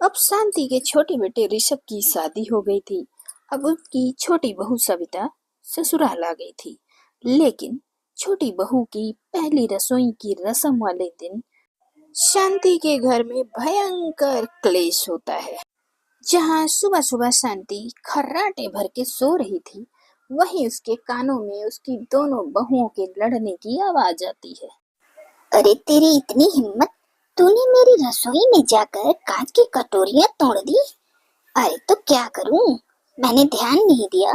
अब शांति के छोटे बेटे ऋषभ की शादी हो गई थी। अब उसकी छोटी बहू सविता ससुराल आ गई थी। लेकिन छोटी बहू की पहली रसोई की रस्म वाले दिन शांति के घर में भयंकर क्लेश होता है। जहाँ सुबह सुबह शांति खर्राटे भर के सो रही थी, वहीं उसके कानों में उसकी दोनों बहुओं के लड़ने की आवाज आती है। अरे तेरी इतनी हिम्मत! तूने मेरी रसोई में जाकर कांच की कटोरियां तोड़ दी। अरे तो क्या करूं? मैंने ध्यान नहीं दिया,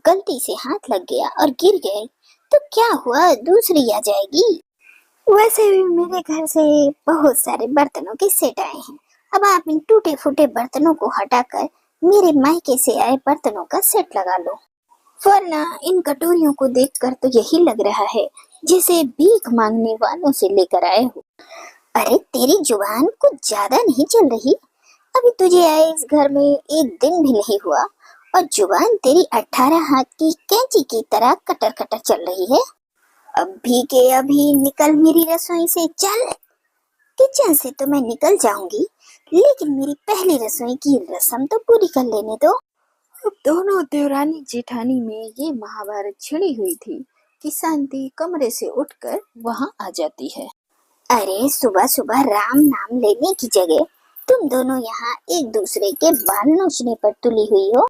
गलती से हाथ लग गया और गिर गए तो क्या हुआ, दूसरी आ जाएगी। वैसे भी मेरे घर से बहुत सारे बर्तनों के सेट आए हैं। अब आप इन टूटे फूटे बर्तनों को हटाकर मेरे मायके से आए बर्तनों का सेट लगा लो, वरना इन कटोरियों को देखकर तो यही लग रहा है जैसे भीख मांगने वालों से लेकर आए हो। अरे तेरी जुबान कुछ ज्यादा नहीं चल रही? अभी तुझे आए इस घर में एक दिन भी नहीं हुआ और जुबान तेरी 18 हाथ की कैंची की तरह कटर कटर चल रही है। अभी के अभी निकल मेरी रसोई से, चल। किचन से तो मैं निकल जाऊंगी, लेकिन मेरी पहली रसोई की रस्म तो पूरी कर लेने दो। अब दोनों देवरानी जेठानी में ये महाभारत छिड़ी हुई थी कि शांति कमरे से उठकर वहां आ जाती है। अरे सुबह सुबह राम नाम लेने की जगह तुम दोनों यहाँ एक दूसरे के बाल नोचने पर तुली हुई हो।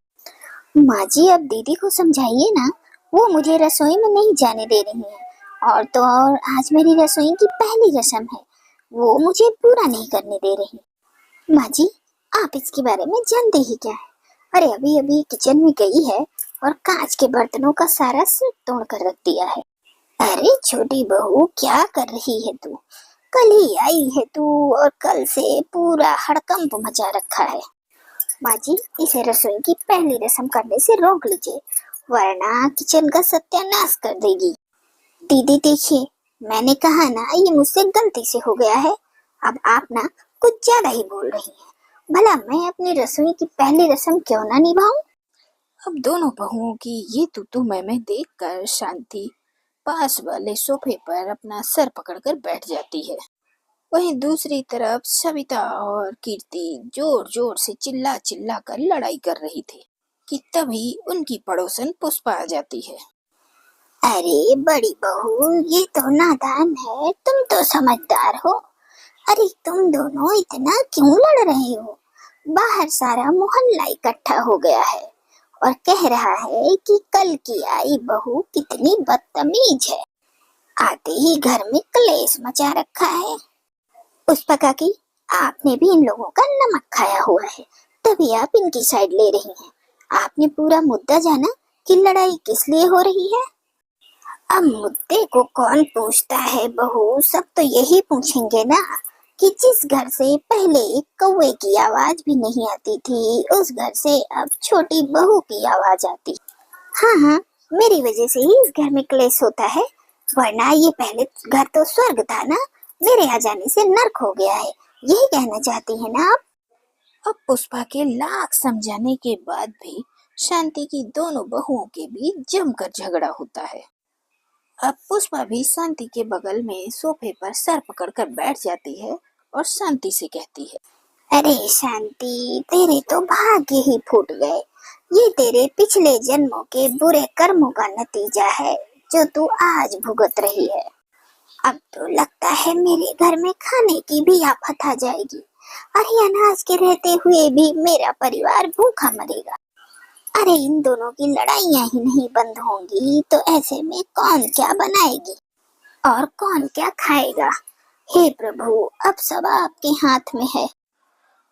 माँ जी, अब दीदी को समझाइए ना, वो मुझे रसोई में नहीं जाने दे रही है। और तो और आज मेरी रसोई की पहली रस्म है, वो मुझे पूरा नहीं करने दे रही। माँ जी, आप इसके बारे में जानते ही क्या है? अरे अभी अभी किचन में गई है और कांच के बर्तनों का सारा सेट तोड़ कर रख दिया है। अरे छोटी बहू, क्या कर रही है तू? कल ही आई है तू और कल से पूरा हड़कंप मचा रखा है। माँ जी, इसे रसोई की पहली रस्म करने से रोक लीजिए, वरना किचन का सत्यानाश कर देगी। दीदी देखिए, मैंने कहा ना, ये मुझसे गलती से हो गया है। अब आप ना कुछ ज्यादा ही बोल रही हैं। भला मैं अपनी रसोई की पहली रस्म क्यों ना निभाऊं? अब दोनों बहुओं की ये तू मैं देखकर शांति पास वाले सोफे पर अपना सर पकड़कर बैठ जाती है। वहीं दूसरी तरफ सविता और कीर्ति जोर जोर से चिल्ला चिल्ला कर लड़ाई कर रही थी कि तभी उनकी पड़ोसन पुष्पा आ जाती है। अरे बड़ी बहू, ये तो नादान है, तुम तो समझदार हो। अरे तुम दोनों इतना क्यों लड़ रहे हो? बाहर सारा मोहल्ला इकट्ठा हो गया है और कह रहा है कि कल की आई बहू कितनी बदतमीज है। आते ही घर में कलेश मचा रखा है। पुष्पा काकी, आपने भी इन लोगों का नमक खाया हुआ है, तभी आप इनकी साइड ले रही हैं। आपने पूरा मुद्दा जाना कि लड़ाई किस लिए हो रही है? अब मुद्दे को कौन पूछता है बहू, सब तो यही पूछेंगे ना कि जिस घर से पहले एक कौवे की आवाज भी नहीं आती थी, उस घर से अब छोटी बहू की आवाज आती। हाँ हाँ, मेरी वजह से ही इस घर में क्लेश होता है, वरना ये पहले घर तो स्वर्ग था ना, मेरे आ जाने से नर्क हो गया है, यही कहना चाहती है ना आप? अब पुष्पा के लाख समझाने के बाद भी शांति की दोनों बहुओं के बीच जमकर झगड़ा होता है। अब पुष्पा भी शांति के बगल में सोफे पर सर पकड़कर बैठ जाती है और शांति से कहती है, अरे शांति, तेरे तो भाग्य ही फूट गए। ये तेरे पिछले जन्मों के बुरे कर्मों का नतीजा है जो तू आज भुगत रही है। अब तो लगता है मेरे घर में खाने की भी आफत आ जाएगी और ये अनाज के रहते हुए भी मेरा परिवार भूखा मरेगा। अरे इन दोनों की लड़ाइयाँ ही नहीं बंद होंगी तो ऐसे में कौन क्या बनाएगी और कौन क्या खाएगा? हे प्रभु, अब सब आपके हाथ में है।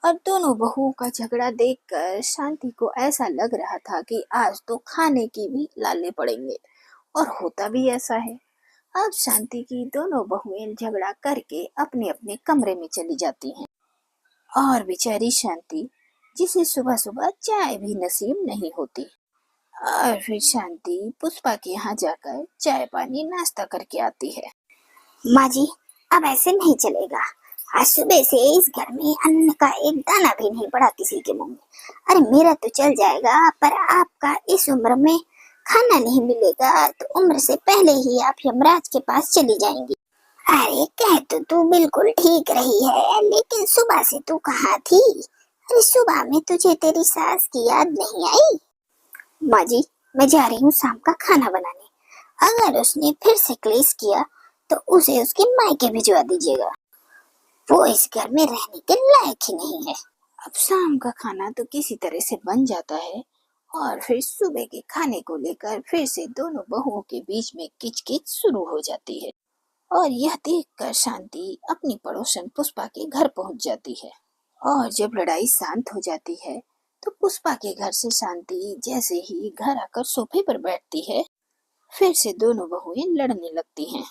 अब दोनों बहुओं का झगड़ा देखकर शांति को ऐसा लग रहा था कि आज तो खाने की भी लाले पड़ेंगे, और होता भी ऐसा है। अब शांति की दोनों बहुएं झगड़ा करके अपने अपने कमरे में चली जाती हैं, और बेचारी शांति, जिसे सुबह सुबह चाय भी नसीब नहीं होती। और फिर शांति पुष्पा के यहाँ जाकर चाय पानी नाश्ता करके आती है। माँ जी, अब ऐसे नहीं चलेगा। आज सुबह से इस घर में अन्न का एक दाना भी नहीं पड़ा किसी के मुंह में। अरे मेरा तो चल जाएगा, पर आपका इस उम्र में खाना नहीं मिलेगा तो उम्र से पहले ही आप यमराज के पास चली जाएंगी। अरे कह तो तू बिल्कुल ठीक रही है, लेकिन सुबह से तू कहाँ थी? अरे सुबह में तुझे तेरी सास की याद नहीं आई? माँ जी, मैं जा रही हूँ शाम का खाना बनाने। अगर उसने फिर से क्लेश किया तो उसे उसके मायके भिजवा दीजिएगा। वो इस घर में रहने के लायक ही नहीं है। अब शाम का खाना तो किसी तरह से बन जाता है और फिर सुबह के खाने को लेकर फिर से दोनों बहुओं के बीच में किचकिच शुरू हो जाती है। और यह देखकर शांति अपनी पड़ोसन पुष्पा के घर पहुंच जाती है। और जब लड़ाई शांत हो जाती है तो पुष्पा के घर से शांति जैसे ही घर आकर सोफे पर बैठती है, फिर से दोनों बहुएं लड़ने लगती हैं।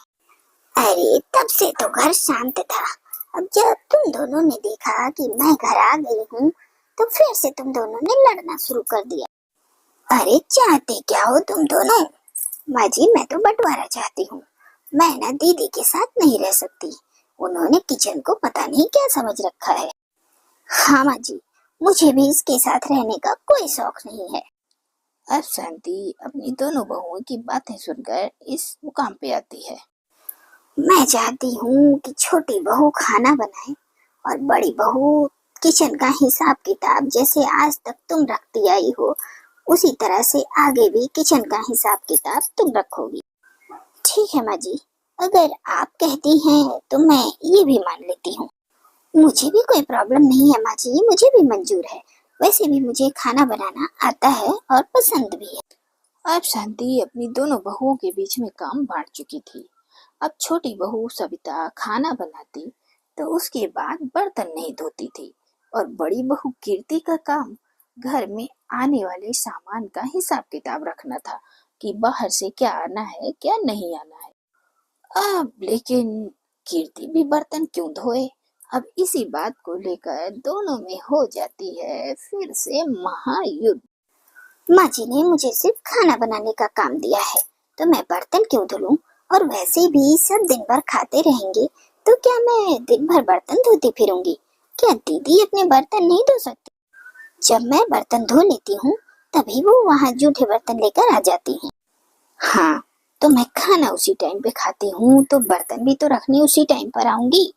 अरे तब से तो घर शांत था। अब जब तुम दोनों ने देखा कि मैं घर आ गई हूँ तो फिर से तुम दोनों ने लड़ना शुरू कर दिया। अरे चाहते क्या हो तुम दोनों? माँ जी, मैं तो बंटवारा चाहती हूँ। मैं ना दीदी के साथ नहीं रह सकती। उन्होंने किचन को पता नहीं क्या समझ रखा है। हाँ माँ जी, मुझे भी इसके साथ रहने का कोई शौक नहीं है। अब शांति अपनी दोनों बहुओं की बातें सुनकर इस मुकाम पे आती है। मैं चाहती हूँ कि छोटी बहू खाना बनाए और बड़ी बहू किचन का हिसाब किताब जैसे आज तक तुम रखती आई हो उसी तरह से आगे भी किचन का हिसाब किताब तुम रखोगी। ठीक है माँ जी, अगर आप कहती हैं तो मैं ये भी मान लेती हूँ। मुझे भी कोई प्रॉब्लम नहीं है माँ जी, मुझे भी मंजूर है। वैसे भी मुझे खाना बनाना आता है और पसंद भी है। अब शांति अपनी दोनों बहुओं के बीच में काम बांट चुकी थी। अब छोटी बहू सविता खाना बनाती तो उसके बाद बर्तन नहीं धोती थी और बड़ी बहू कीर्ति का काम घर में आने वाले सामान का हिसाब किताब रखना था कि बाहर से क्या आना है क्या नहीं आना है। अब लेकिन कीर्ति भी बर्तन क्यों धोए। अब इसी बात को लेकर दोनों में हो जाती है फिर से महायुद्ध। माँ जी ने मुझे सिर्फ खाना बनाने का काम दिया है तो मैं बर्तन क्यों धुलूं? और वैसे भी सब दिन भर खाते रहेंगे तो क्या मैं दिन भर बर्तन धोती फिरूंगी? क्या दीदी अपने बर्तन नहीं धो सकती? जब मैं बर्तन धो लेती हूँ तभी वो वहाँ जूठे बर्तन लेकर आ जाती हैं। हाँ, तो मैं खाना उसी टाइम पे खाती हूँ तो बर्तन भी तो रखने उसी टाइम पर आऊंगी।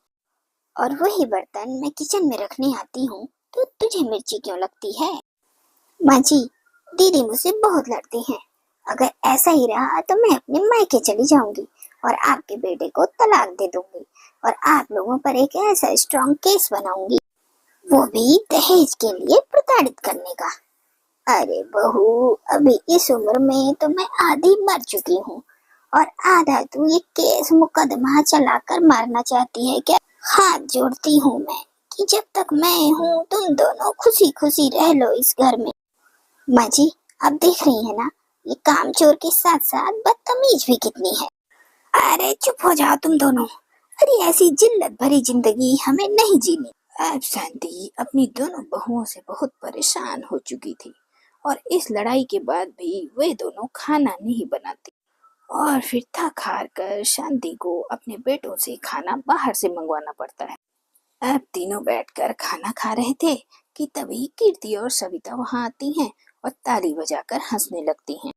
और वही बर्तन मैं किचन में रखने आती हूँ तो तुझे मिर्ची क्यों लगती है? माँ जी, दीदी मुझसे बहुत लड़ती हैं। अगर ऐसा ही रहा तो मैं अपने मायके चली जाऊंगी और आपके बेटे को तलाक दे दूंगी और आप लोगों पर एक ऐसा स्ट्रॉन्ग केस बनाऊंगी, वो भी दहेज के लिए प्रताड़ित करने का। अरे बहू, अभी इस उम्र में तो मैं आधी मर चुकी हूँ और आधा तू ये केस मुकदमा चलाकर मारना चाहती है क्या? हाथ जोड़ती हूँ मैं कि जब तक मैं हूँ तुम दोनों खुशी खुशी रह लो इस घर में। माँ जी, आप देख रही है ना, ये कामचोर के साथ साथ बदतमीज भी कितनी है। अरे चुप हो जाओ तुम दोनों। अरे ऐसी जिल्लत भरी जिंदगी हमें नहीं जीनी। अब शांति अपनी दोनों बहुओं से बहुत परेशान हो चुकी थी और इस लड़ाई के बाद भी वे दोनों खाना नहीं बनाती और फिर थक हार कर शांति को अपने बेटों से खाना बाहर से मंगवाना पड़ता है। अब तीनों बैठकर खाना खा रहे थे कि तभी कीर्ति और सविता वहां आती हैं और ताली बजाकर हंसने लगती हैं।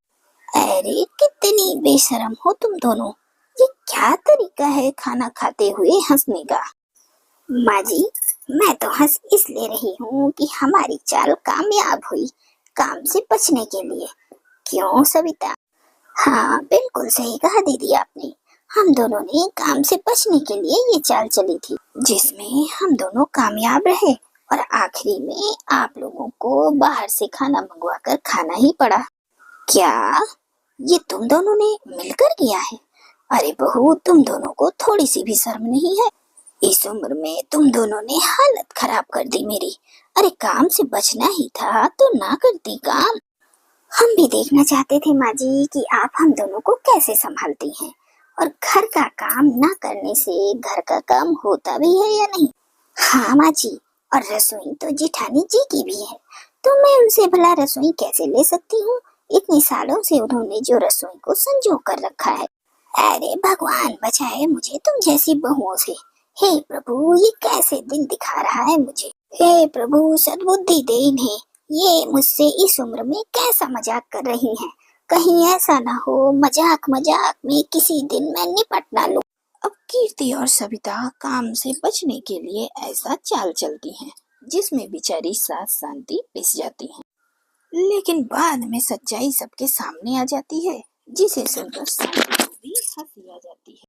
अरे कितनी बेशरम हो तुम दोनों, ये क्या तरीका है खाना खाते हुए हंसने का? माँ जी, मैं तो हंस इसलिए रही हूँ कि हमारी चाल कामयाब हुई काम से बचने के लिए। क्यों सविता? हाँ बिल्कुल सही कहा दीदी आपने। हम दोनों ने काम से बचने के लिए ये चाल चली थी जिसमें हम दोनों कामयाब रहे और आखिरी में आप लोगों को बाहर से खाना मंगवाकर खाना ही पड़ा। क्या ये तुम दोनों ने मिलकर किया है? अरे बहू, तुम दोनों को थोड़ी सी भी शर्म नहीं है? इस उम्र में तुम दोनों ने हालत खराब कर दी मेरी। अरे काम से बचना ही था तो ना करती काम। हम भी देखना चाहते थे माँ जी कि आप हम दोनों को कैसे संभालती हैं और घर का काम ना करने से घर का काम होता भी है या नहीं। हाँ माँ जी, और रसोई तो जिठानी जी की भी है तो मैं उनसे भला रसोई कैसे ले सकती हूँ? इतने सालों से उन्होंने जो रसोई को संजो कर रखा है। अरे भगवान बचाए मुझे तुम जैसी बहुओं से। हे प्रभु, ये कैसे दिन दिखा रहा है मुझे। हे प्रभु, सद्बुद्धि दे इन्हें। ये मुझसे इस उम्र में कैसा मजाक कर रही हैं? कहीं ऐसा ना हो मजाक मजाक में किसी दिन मैं निपट ना लूं। अब कीर्ति और सविता काम से बचने के लिए ऐसा चाल चलती हैं जिसमें बेचारी सास शांति पिस जाती है। लेकिन बाद में सच्चाई सबके सामने आ जाती है, जिसे सुनकर शांति को भी हंसी आ जाती है।